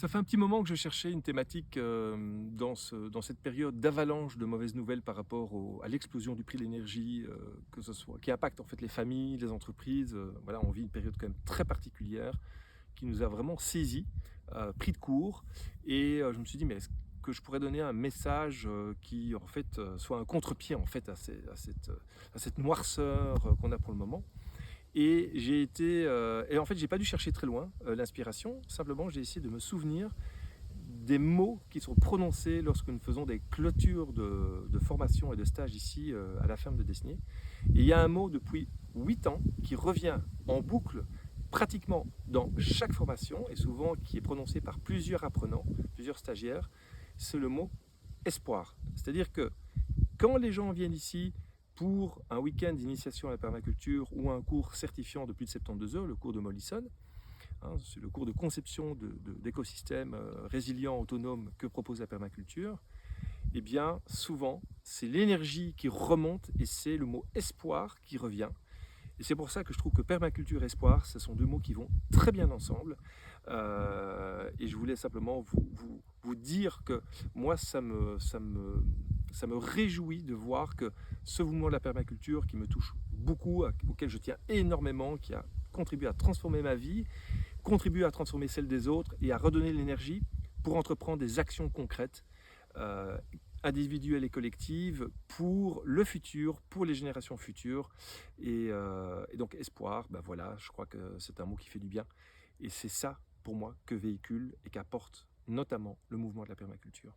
Ça fait un petit moment que je cherchais une thématique dans cette période d'avalanche de mauvaises nouvelles par rapport à l'explosion du prix de l'énergie, que ce soit, qui impacte en fait les familles, les entreprises. Voilà, on vit une période quand même très particulière qui nous a vraiment saisis, pris de court. Et je me suis dit, mais est-ce que je pourrais donner un message qui en fait soit un contre-pied en fait à cette noirceur qu'on a pour le moment. Et en fait, j'ai pas dû chercher très loin l'inspiration. Simplement, j'ai essayé de me souvenir des mots qui sont prononcés lorsque nous faisons des clôtures de formation et de stage ici à la ferme de Desnier. Et il y a un mot depuis 8 ans qui revient en boucle pratiquement dans chaque formation et souvent qui est prononcé par plusieurs apprenants, plusieurs stagiaires. C'est le mot espoir. C'est-à-dire que quand les gens viennent ici pour un week-end d'initiation à la permaculture ou un cours certifiant de plus de 72 heures, le cours de Mollison, hein, c'est le cours de conception d'écosystèmes résilients, autonomes que propose la permaculture, eh bien souvent c'est l'énergie qui remonte et c'est le mot espoir qui revient. Et c'est pour ça que je trouve que permaculture et espoir, ce sont deux mots qui vont très bien ensemble. Et je voulais simplement vous dire que moi, ça me réjouit de voir que ce mouvement de la permaculture qui me touche beaucoup, auquel je tiens énormément, qui a contribué à transformer ma vie, contribue à transformer celle des autres et à redonner l'énergie pour entreprendre des actions concrètes, euh, individuelles et collectives, pour le futur, pour les générations futures. Et donc espoir, ben voilà, je crois que c'est un mot qui fait du bien. Et c'est ça, pour moi, que véhicule et qu'apporte notamment le mouvement de la permaculture.